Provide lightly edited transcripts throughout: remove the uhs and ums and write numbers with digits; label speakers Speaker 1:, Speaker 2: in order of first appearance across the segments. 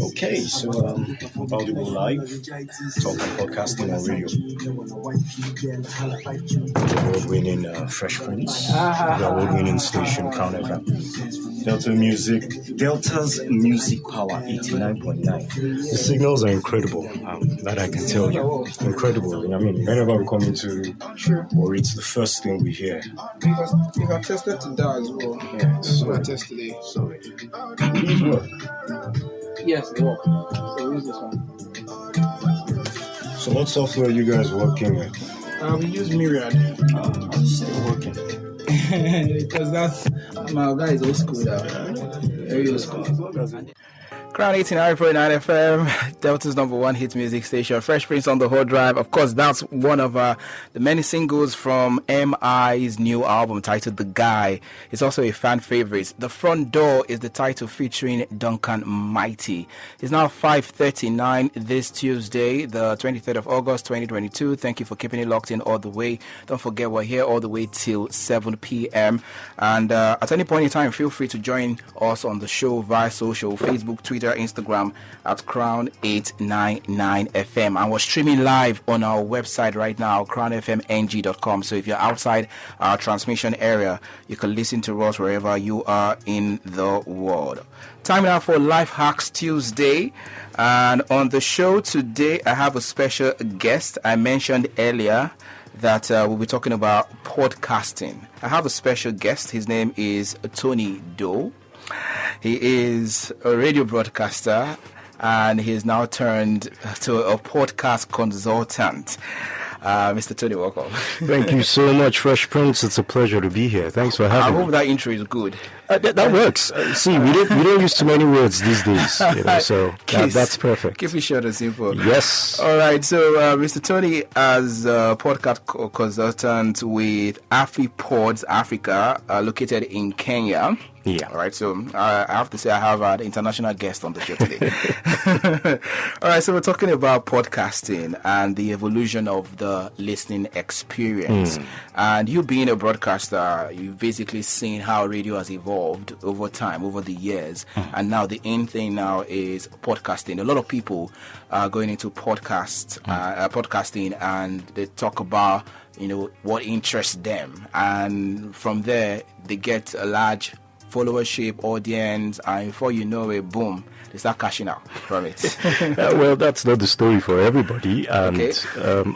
Speaker 1: Okay, so about to go live, talking podcasting on radio. Award-winning Fresh Prince, the award-winning station Crown FM. Delta's music power 89.9. The signals are incredible, that I can tell you. Incredible. I mean, whenever we come into Warri, it's the first thing we hear.
Speaker 2: We've attested to that as well.
Speaker 1: Yeah,
Speaker 2: So I test today.
Speaker 1: So, these work.
Speaker 2: Yes, they work. So we use this one.
Speaker 1: So what software are you guys working with?
Speaker 2: We use Myriad.
Speaker 1: Still working.
Speaker 2: Because that's my guy is old school now. Very old school.
Speaker 3: Crown 89.9 FM, Delta's number one hit music station, Fresh Prince on the Whole Drive. Of course, that's one of the many singles from M.I.'s new album titled The Guy. It's also a fan favorite. The Front Door is the title featuring Duncan Mighty. It's now 5:39 this Tuesday, the 23rd of August, 2022. Thank you for keeping it locked in all the way. Don't forget, we're here all the way till 7 p.m. And at any point in time, feel free to join us on the show via social, Facebook, Twitter, Instagram at Crown 899 FM, and we're streaming live on our website right now, crownfmng.com. So if you're outside our transmission area, you can listen to us wherever you are in the world. Time now for Life Hacks Tuesday, and on the show today I have a special guest. I mentioned earlier that we'll be talking about podcasting. I have a special guest. His name is Tony Doe. He is a radio broadcaster, and he's now turned to a podcast consultant. Mr. Tony, welcome.
Speaker 1: Thank you so much, Fresh Prince. It's a pleasure to be here. Thanks for having me.
Speaker 3: I hope that intro is good.
Speaker 1: That works. See, we don't use too many words these days, so that's perfect.
Speaker 3: Keep it short and simple.
Speaker 1: Yes.
Speaker 3: All right. So, Mr. Tony, as a podcast consultant with AfriPods Africa, located in Kenya.
Speaker 1: Yeah.
Speaker 3: All right. So I have to say I have an international guest on the show today. All right. So we're talking about podcasting and the evolution of the listening experience. And you being a broadcaster, you've basically seen how radio has evolved over time, over the years. And now the in thing now is podcasting. A lot of people are going into podcasting, and they talk about, what interests them. And from there, they get a large followership, audience, and before you know it, boom, they start cashing out from it.
Speaker 1: Well, that's not the story for everybody, and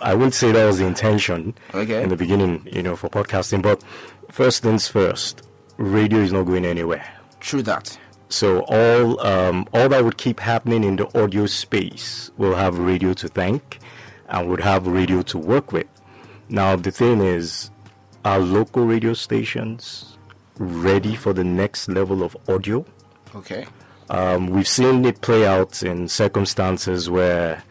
Speaker 1: I would say that was the intention in the beginning, for podcasting. But first things first, radio is not going anywhere.
Speaker 3: True that.
Speaker 1: So all that would keep happening in the audio space will have radio to thank, and would have radio to work with. Now the thing is, our local radio stations ready for the next level of audio?
Speaker 3: Okay.
Speaker 1: We've seen it play out in circumstances where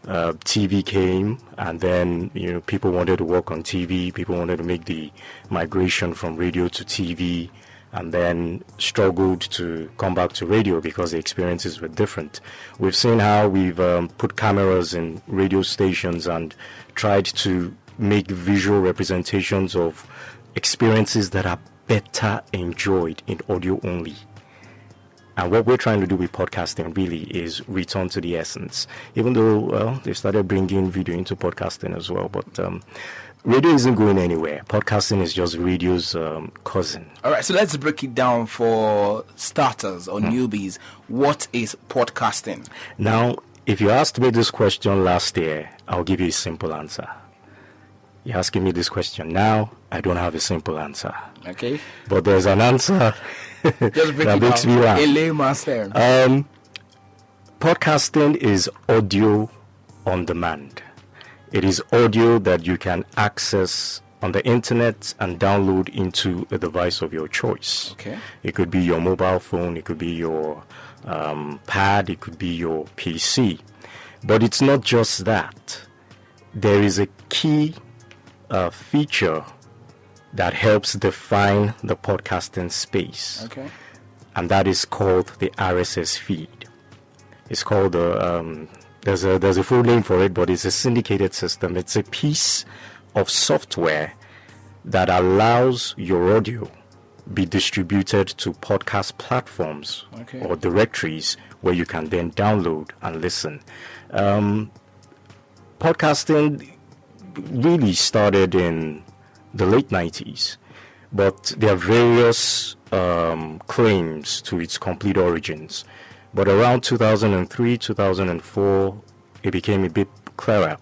Speaker 1: TV came, and then people wanted to work on TV. People wanted to make the migration from radio to TV, and then struggled to come back to radio because the experiences were different. We've seen how we've put cameras in radio stations and tried to make visual representations of experiences that are better enjoyed in audio only. And what we're trying to do with podcasting really is return to the essence. Even though, they started bringing video into podcasting as well, but radio isn't going anywhere. Podcasting is just radio's cousin.
Speaker 3: All right, so let's break it down for starters or newbies. What is podcasting?
Speaker 1: Now, if you asked me this question last year, I'll give you a simple answer. You're asking me this question now, I don't have a simple answer.
Speaker 3: Okay.
Speaker 1: But there's an answer that makes me laugh.
Speaker 3: A layman's term.
Speaker 1: Podcasting is audio on demand. It is audio that you can access on the internet and download into a device of your choice.
Speaker 3: Okay.
Speaker 1: It could be your mobile phone, it could be your pad, it could be your PC. But it's not just that. There is a key feature that helps define the podcasting space.
Speaker 3: Okay.
Speaker 1: And that is called the RSS feed. It's called there's a full name for it, but it's a syndicated system. It's a piece of software that allows your audio be distributed to podcast platforms
Speaker 3: Okay.
Speaker 1: or directories where you can then download and listen. Podcasting really started in the late 90s, but there are various claims to its complete origins. But around 2003, 2004, it became a bit clearer.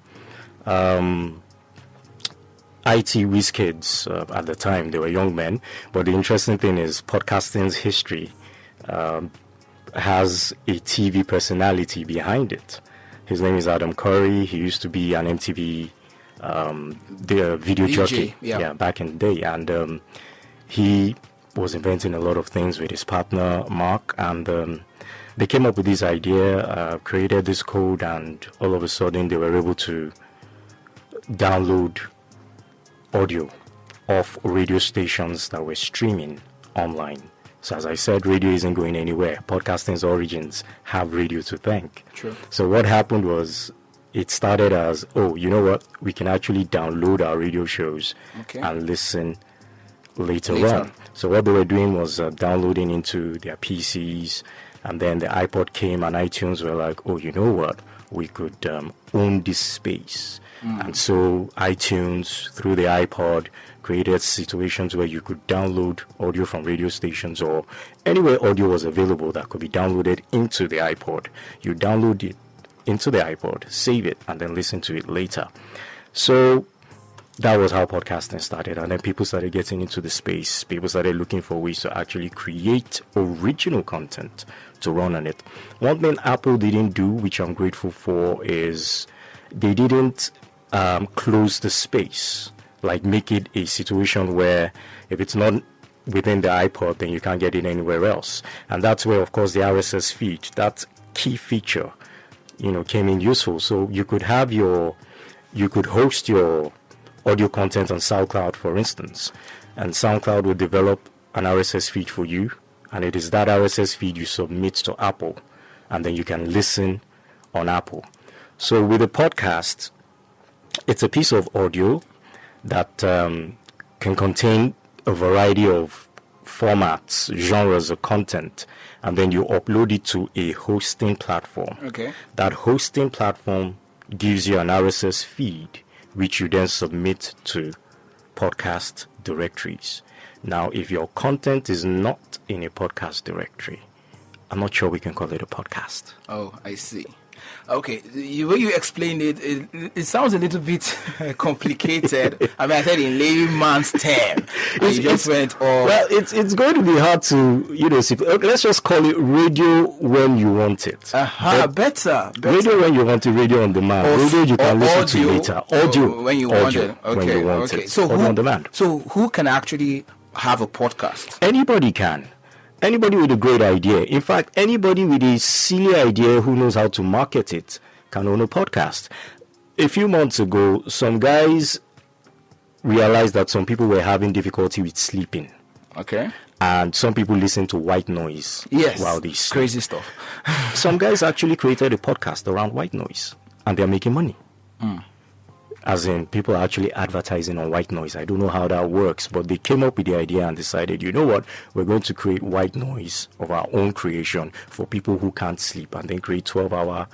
Speaker 1: IT whiz kids at the time, they were young men, but the interesting thing is podcasting's history has a TV personality behind it. His name is Adam Curry. He used to be an MTV the video
Speaker 3: DJ,
Speaker 1: jockey
Speaker 3: yeah.
Speaker 1: back in the day, and he was inventing a lot of things with his partner Mark, and they came up with this idea, created this code, and all of a sudden they were able to download audio of radio stations that were streaming online. So as I said, radio isn't going anywhere. Podcasting's origins have radio to thank.
Speaker 3: True.
Speaker 1: So what happened was, it started as, oh, you know what, we can actually download our radio shows and listen later on. So what they were doing was downloading into their PCs, and then the iPod came and iTunes were like, oh, you know what, we could own this space. And so iTunes, through the iPod, created situations where you could download audio from radio stations or anywhere audio was available that could be downloaded into the iPod. You download it into the iPod, save it, and then listen to it later. So that was how podcasting started, and then people started getting into the space. People started looking for ways to actually create original content to run on it. One thing Apple didn't do, which I'm grateful for, is they didn't close the space, like make it a situation where if it's not within the iPod, then you can't get it anywhere else. And that's where, of course, the RSS feed, that key feature, came in useful. So you could host your audio content on SoundCloud, for instance, and SoundCloud will develop an RSS feed for you, and it is that RSS feed you submit to Apple, and then you can listen on Apple. So with a podcast, it's a piece of audio that can contain a variety of formats, genres of content, and then you upload it to a hosting platform.
Speaker 3: Okay.
Speaker 1: That hosting platform gives you an RSS feed, which you then submit to podcast directories. Now, if your content is not in a podcast directory, I'm not sure we can call it a podcast.
Speaker 3: Oh, I see. Okay, the way you explained it, it sounds a little bit complicated. I mean, I said in layman's term. You just went all...
Speaker 1: Well, it's going to be hard to, see. Let's just call it radio when you want it.
Speaker 3: Better.
Speaker 1: Radio when you want it, radio on demand. Radio you can listen to later. Audio
Speaker 3: when you want it. Okay,
Speaker 1: when you want it.
Speaker 3: So
Speaker 1: on demand.
Speaker 3: So who can actually have a podcast?
Speaker 1: Anybody can. Anybody with a great idea. In fact, anybody with a silly idea who knows how to market it can own a podcast. A few months ago, some guys realized that some people were having difficulty with sleeping.
Speaker 3: Okay.
Speaker 1: And some people listen to white noise while they sleep.
Speaker 3: Crazy stuff.
Speaker 1: Some guys actually created a podcast around white noise, and they're making money. As in, people are actually advertising on white noise. I don't know how that works, but they came up with the idea and decided, you know what, we're going to create white noise of our own creation for people who can't sleep, and then create 12-hour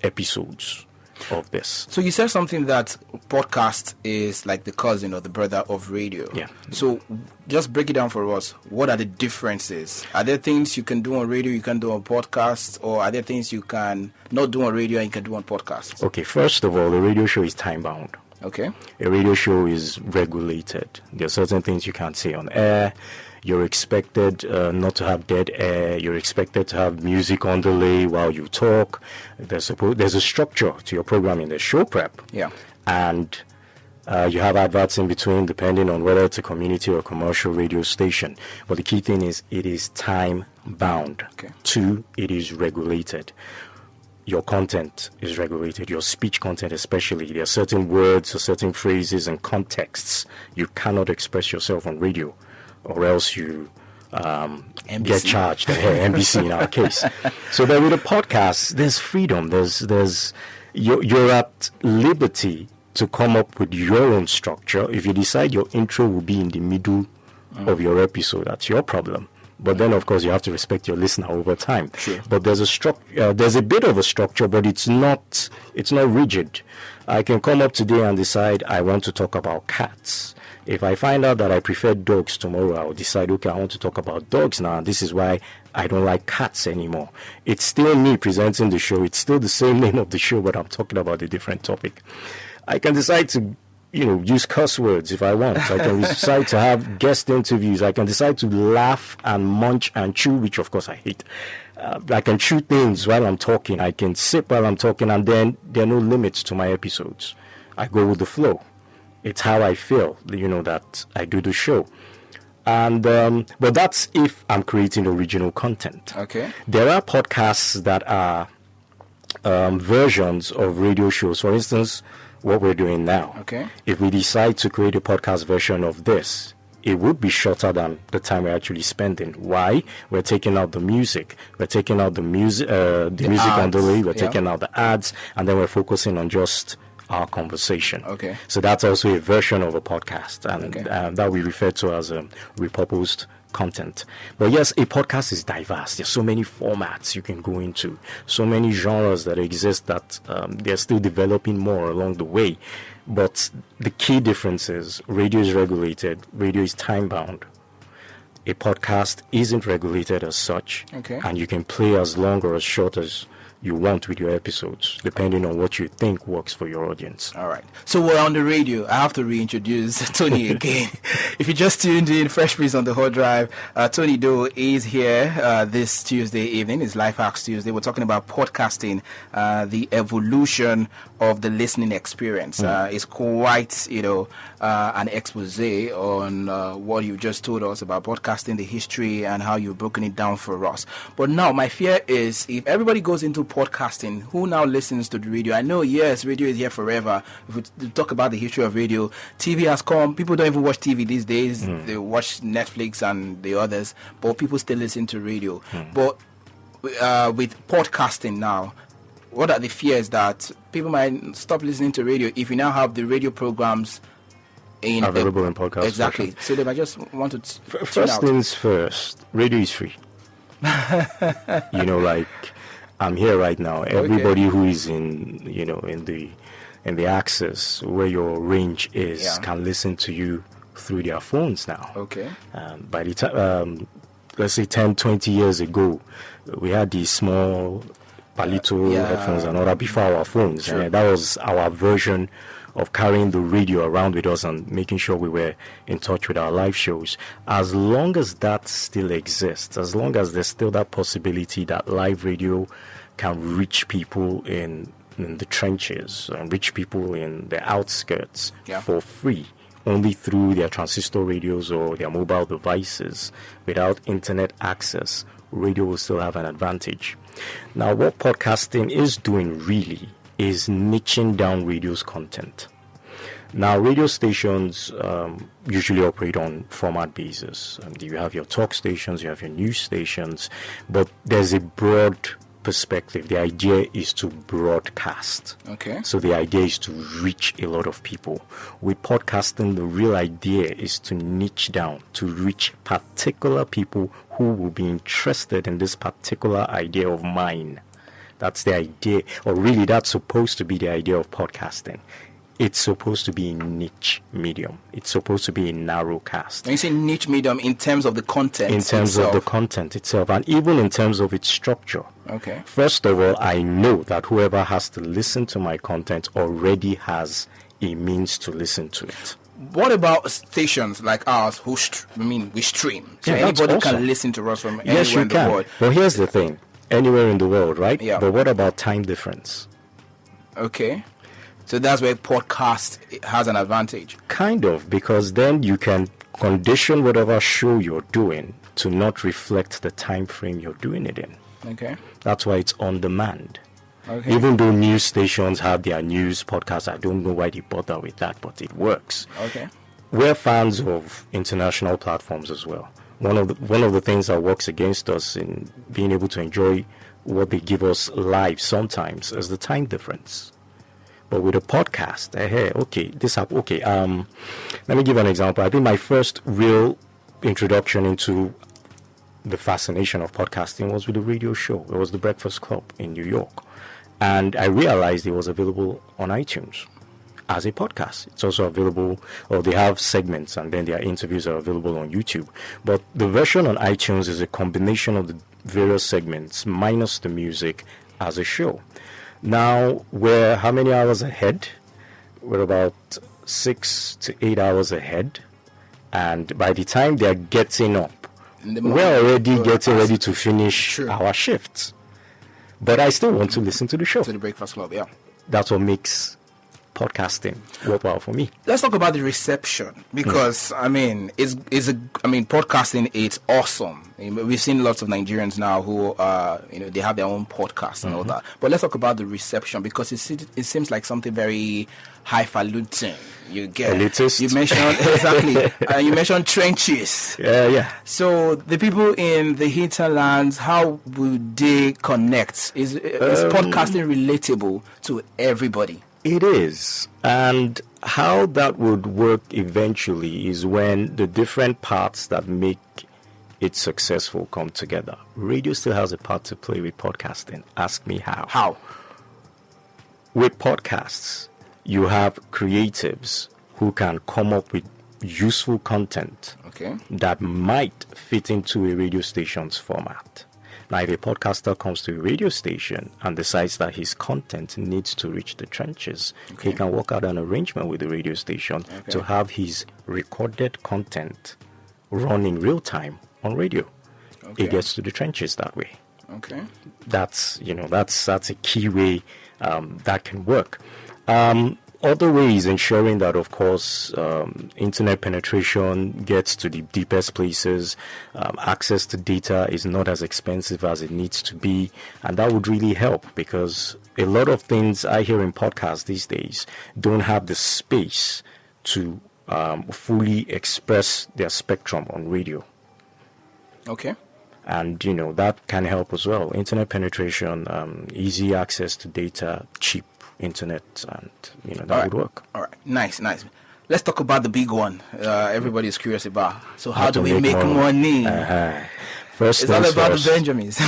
Speaker 1: episodes of this.
Speaker 3: So you said something that podcast is like the cousin or the brother of radio.
Speaker 1: Yeah.
Speaker 3: So just break it down for us. What are the differences? Are there things you can do on radio you can do on podcasts, or are there things you can not do on radio and you can do on podcasts?
Speaker 1: Okay, first of all, the radio show is time-bound.
Speaker 3: Okay.
Speaker 1: A radio show is regulated. There are certain things you can't say on air. You're expected not to have dead air. You're expected to have music on delay while you talk. There's a structure to your programming. There's show prep.
Speaker 3: Yeah.
Speaker 1: And you have adverts in between, depending on whether it's a community or commercial radio station. But the key thing is it is time-bound.
Speaker 3: Okay.
Speaker 1: 2, it is regulated. Your content is regulated, your speech content especially. There are certain words or certain phrases and contexts you cannot express yourself on radio, or else you get charged. NBC in our case. So that with a podcast, there's freedom. You're at liberty to come up with your own structure. If you decide your intro will be in the middle of your episode. That's your problem. But then, of course, you have to respect your listener over time.
Speaker 3: Sure.
Speaker 1: But there's a bit of a structure, but it's not rigid. I can come up today and decide I want to talk about cats. If I find out that I prefer dogs tomorrow, I'll decide, okay, I want to talk about dogs now. And this is why I don't like cats anymore. It's still me presenting the show. It's still the same name of the show, but I'm talking about a different topic. I can decide to use curse words if I want. I can decide to have guest interviews. I can decide to laugh and munch and chew, which of course I hate. I can chew things while I'm talking. I can sip while I'm talking, and then there are no limits to my episodes. I go with the flow. It's how I feel, that I do the show. And but that's if I'm creating original content.
Speaker 3: Okay.
Speaker 1: There are podcasts that are versions of radio shows. For instance, what we're doing now.
Speaker 3: Okay.
Speaker 1: If we decide to create a podcast version of this, it would be shorter than the time we're actually spending. Why? We're taking out the music. We're taking out the music on the way. We're taking out the ads, and then we're focusing on just our conversation.
Speaker 3: Okay.
Speaker 1: So that's also a version of a podcast, and that we refer to as repurposed content. But yes, a podcast is diverse. There's so many formats you can go into, so many genres that exist that they're still developing more along the way. But the key difference is radio is regulated, radio is time bound. A podcast isn't regulated as such, and you can play as long or as short as you want with your episodes, depending on what you think works for your audience.
Speaker 3: All right. So we're on the radio. I have to reintroduce Tony again. If you just tuned in, Fresh Prince on the Hot Drive, Tony Doe is here this Tuesday evening. It's Life Hacks Tuesday. We're talking about podcasting, the evolution of the listening experience. It's quite, an expose on what you just told us about podcasting, the history, and how you've broken it down for us. But now my fear is if everybody goes into podcasting, who now listens to the radio? I know, yes, radio is here forever. If we talk about the history of radio, TV has come. People don't even watch TV these days. They watch Netflix and the others, but people still listen to radio. But with podcasting now, what are the fears that people might stop listening to radio if you now have the radio programs
Speaker 1: available in podcast?
Speaker 3: Exactly.
Speaker 1: Version.
Speaker 3: So they might just want to
Speaker 1: first things first, radio is free. Like I'm here right now. Everybody who is in the access where your range is can listen to you through their phones now.
Speaker 3: Okay.
Speaker 1: By the time, let's say 10, 20 years ago, we had these small palito headphones and all that before our phones.
Speaker 3: Sure.
Speaker 1: That was our version of carrying the radio around with us and making sure we were in touch with our live shows. As long as that still exists, as long as there's still that possibility that live radio can reach people in the trenches and reach people in the outskirts for free, only through their transistor radios or their mobile devices without internet access, radio will still have an advantage. Now, what podcasting is doing really is niching down radio's content. Now, radio stations usually operate on format basis. You have your talk stations, you have your news stations, but there's a broad perspective. The idea is to broadcast.
Speaker 3: Okay.
Speaker 1: So the idea is to reach a lot of people. With podcasting, the real idea is to niche down, to reach particular people who will be interested in this particular idea of mine. That's the idea, or really that's supposed to be the idea of podcasting. It's supposed to be a niche medium. It's supposed to be a narrow cast.
Speaker 3: When you say niche medium, in terms of the content
Speaker 1: in terms
Speaker 3: itself.
Speaker 1: of the content itself, and even in terms of its structure.
Speaker 3: Okay.
Speaker 1: First of all, I know that whoever has to listen to my content already has a means to listen to it.
Speaker 3: What about stations like ours we stream? So
Speaker 1: Yeah, that's
Speaker 3: anybody
Speaker 1: awesome.
Speaker 3: can listen to us from anywhere
Speaker 1: Yes, you
Speaker 3: in the
Speaker 1: can.
Speaker 3: world.
Speaker 1: Well, here's the thing. Anywhere in the world, right?
Speaker 3: Yeah.
Speaker 1: But what about time difference?
Speaker 3: Okay. So that's where podcast has an advantage.
Speaker 1: Kind of, because then you can condition whatever show you're doing to not reflect the time frame you're doing it in.
Speaker 3: Okay.
Speaker 1: That's why it's on demand.
Speaker 3: Okay.
Speaker 1: Even though news stations have their news podcasts, I don't know why they bother with that, but it works.
Speaker 3: Okay.
Speaker 1: We're fans of international platforms as well. One of the things that works against us in being able to enjoy what they give us live sometimes is the time difference. But with a podcast, let me give an example. I think my first real introduction into the fascination of podcasting was with the radio show. It was the Breakfast Club in New York. And I realized it was available on iTunes as a podcast. It's also available, or they have segments, and then their interviews are available on YouTube. But the version on iTunes is a combination of the various segments minus the music as a show. Now, we're how many hours ahead? We're about 6 to 8 hours ahead. And by the time they're getting up, we're already getting ready to finish our shifts. But I still want to listen to the show.
Speaker 3: To the Breakfast Club, yeah.
Speaker 1: That's what makes podcasting worthwhile for me.
Speaker 3: Let's talk about the reception, because podcasting, it's awesome. We've seen lots of Nigerians now who they have their own podcasts and all that. But let's talk about the reception, because it seems like something very highfalutin. You get
Speaker 1: elitist.
Speaker 3: You mentioned exactly. You mentioned trenches.
Speaker 1: Yeah.
Speaker 3: So the people in the hinterlands, how would they connect? Is podcasting relatable to everybody?
Speaker 1: It is. And how that would work eventually is when the different parts that make it successful come together. Radio still has a part to play with podcasting. Ask me how.
Speaker 3: How?
Speaker 1: With podcasts, you have creatives who can come up with useful content that might fit into a radio station's format. Now, if a podcaster comes to a radio station and decides that his content needs to reach the trenches, he can work out an arrangement with the radio station to have his recorded content run in real time on radio. It gets to the trenches that way. That's a key way that can work. Other ways ensuring that, of course, internet penetration gets to the deepest places, access to data is not as expensive as it needs to be, and that would really help, because a lot of things I hear in podcasts these days don't have the space to fully express their spectrum on radio. And, that can help as well. Internet penetration, easy access to data, cheap internet, and that would work.
Speaker 3: All right, nice. Let's talk about the big one. Everybody is curious about. So how do we make money?
Speaker 1: First,
Speaker 3: it's all about the Benjamins.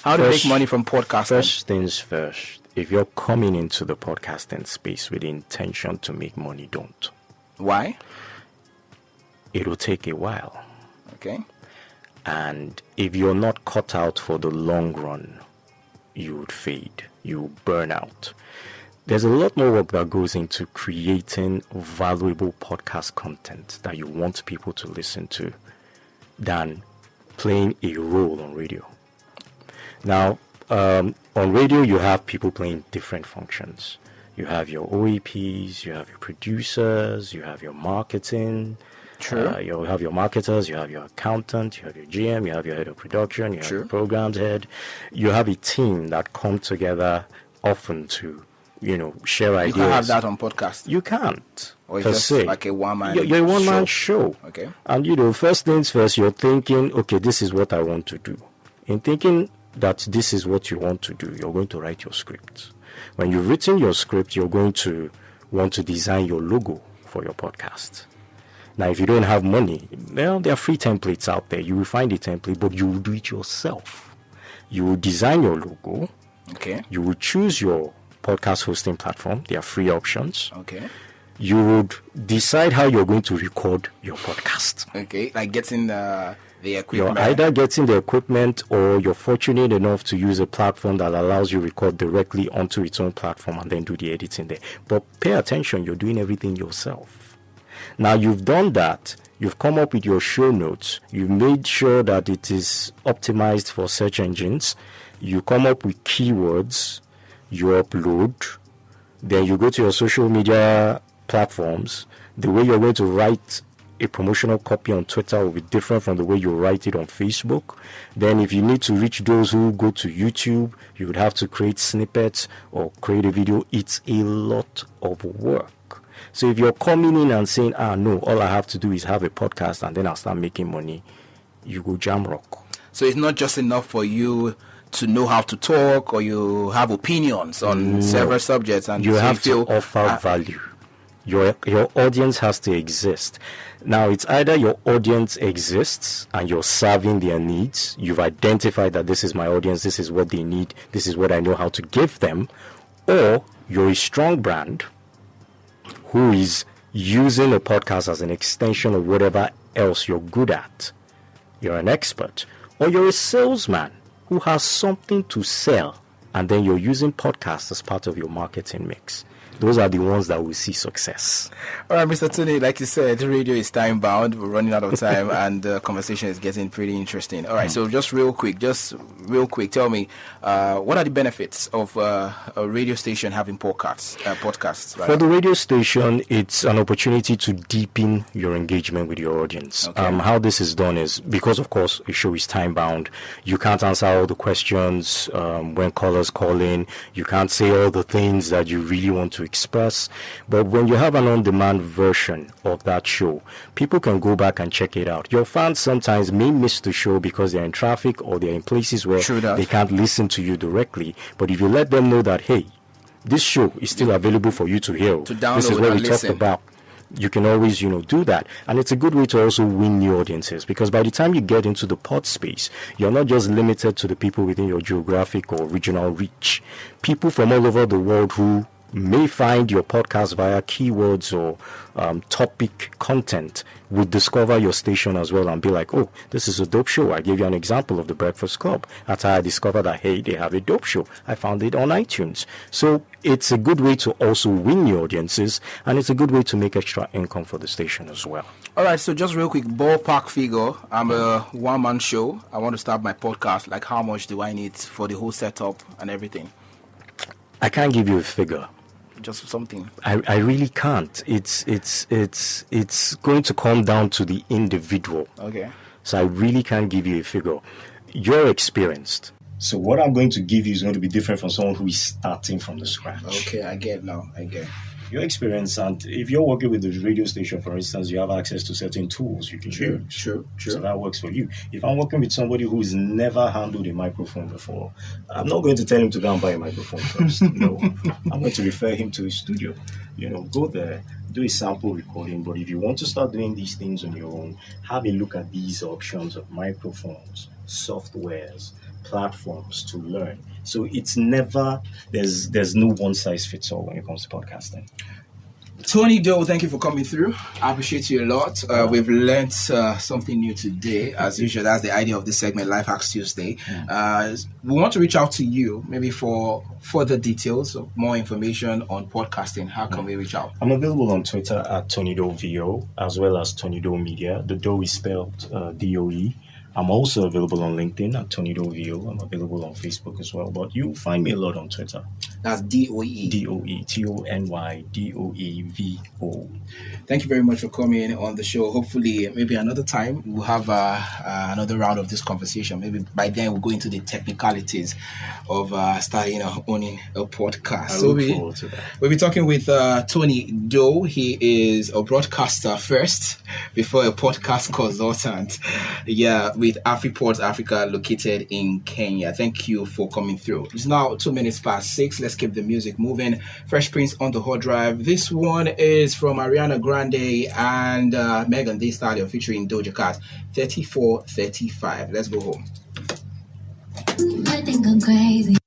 Speaker 3: How to make money from podcasting.
Speaker 1: First things first. If you're coming into the podcasting space with the intention to make money, don't.
Speaker 3: Why?
Speaker 1: It will take a while. And if you're not cut out for the long run, you would fade. You will burn out. There's a lot more work that goes into creating valuable podcast content that you want people to listen to than playing a role on radio. Now, on radio, you have people playing different functions. You have your OAPs, you have your producers, you have your marketing. You have your marketers, you have your accountant, you have your GM, you have your head of production, you have your programs head. You have a team that come together often to, share ideas.
Speaker 3: You can't have that on podcast.
Speaker 1: You can't.
Speaker 3: Or it's just like a one-man show.
Speaker 1: You're a one-man show. And, first things first, you're thinking, okay, this is what I want to do. In thinking that this is what you want to do, you're going to write your script. When you've written your script, you're going to want to design your logo for your podcast. Now, if you don't have money, well, there are free templates out there. You will find a template, but you will do it yourself. You will design your logo. You will choose your podcast hosting platform. There are free options. You would decide how you're going to record your podcast.
Speaker 3: Like getting the equipment.
Speaker 1: You're either getting the equipment, or you're fortunate enough to use a platform that allows you to record directly onto its own platform and then do the editing there. But pay attention, you're doing everything yourself. Now, you've done that. You've come up with your show notes. You've made sure that it is optimized for search engines. You come up with keywords. You upload. Then you go to your social media platforms. The way you're going to write a promotional copy on Twitter will be different from the way you write it on Facebook. Then if you need to reach those who go to YouTube, you would have to create snippets or create a video. It's a lot of work. So if you're coming in and saying, no, all I have to do is have a podcast and then I'll start making money, you go jam rock.
Speaker 3: So it's not just enough for you to know how to talk, or you have opinions on several subjects, and
Speaker 1: you have to offer value. Your audience has to exist. Now, it's either your audience exists and you're serving their needs. You've identified that this is my audience, this is what they need, this is what I know how to give them. Or you're a strong brand who is using a podcast as an extension of whatever else you're good at. You're an expert. Or you're a salesman who has something to sell, and then you're using podcasts as part of your marketing mix. Those are the ones that will see success.
Speaker 3: All right, Mr. Tony, like you said, radio is time bound. We're running out of time, and the conversation is getting pretty interesting. All right, so just real quick, tell me, what are the benefits of a radio station having podcasts? Right?
Speaker 1: For the radio station, it's an opportunity to deepen your engagement with your audience.
Speaker 3: Okay.
Speaker 1: How this is done is, because of course a show is time bound, you can't answer all the questions when callers call in. You can't say all the things that you really want to express. But when you have an on-demand version of that show, people can go back and check it out. Your fans sometimes may miss the show because they're in traffic or they're in places where they can't listen to you directly. But if you let them know that, hey, this show is still available for you to hear, this is what we talked about, you can always, do that. And it's a good way to also win new audiences, because by the time you get into the pod space, you're not just limited to the people within your geographic or regional reach. People from all over the world who may find your podcast via keywords or topic content would discover your station as well and be like, oh, this is a dope show. I gave you an example of the Breakfast Club. After I discovered that, hey, they have a dope show. I found it on iTunes. So it's a good way to also win your audiences, and it's a good way to make extra income for the station as well.
Speaker 3: All right, so just real quick, ballpark figure. I'm a one-man show. I want to start my podcast. Like, how much do I need for the whole setup and everything?
Speaker 1: I can't give you a figure.
Speaker 3: Just something.
Speaker 1: I really can't. It's going to come down to the individual.
Speaker 3: Okay.
Speaker 1: So I really can't give you a figure. You're experienced. So what I'm going to give you is going to be different from someone who is starting from the scratch.
Speaker 3: Okay, I get.
Speaker 1: Your experience, and if you're working with the radio station, for instance, you have access to certain tools you can use.
Speaker 3: Sure.
Speaker 1: So that works for you. If I'm working with somebody who's never handled a microphone before, I'm not going to tell him to go and buy a microphone first. No, I'm going to refer him to a studio. Go there, do a sample recording. But if you want to start doing these things on your own, have a look at these options of microphones, softwares, platforms to learn. So it's never, there's no one size fits all when it comes to podcasting.
Speaker 3: Tony Doe, thank you for coming through. I appreciate you a lot. We've learned something new today. As usual, that's the idea of this segment, Life Hacks Tuesday. We want to reach out to you, maybe for further details or more information on podcasting. How can we reach out?
Speaker 1: I'm available on Twitter at Tony Doe VO, as well as Tony Doe Media. The Doe is spelled DOE. I'm also available on LinkedIn at Tony Doe VO. I'm available on Facebook as well, but you'll find me a lot on Twitter.
Speaker 3: That's DOE.
Speaker 1: DOE, TonyDoeVO.
Speaker 3: Thank you very much for coming on the show. Hopefully, maybe another time we'll have another round of this conversation. Maybe by then we'll go into the technicalities of starting owning a podcast.
Speaker 1: I look forward to that.
Speaker 3: We'll be talking with Tony Doe. He is a broadcaster first, before a podcast consultant. With AfriPort Africa, located in Kenya. Thank you for coming through. It's now 6:02. Let's keep the music moving. Fresh Prince on the Hot Drive. This one is from Ariana Grande and Megan Thee Stallion featuring Doja Cat. 3435. Let's go home.
Speaker 4: I think I'm crazy.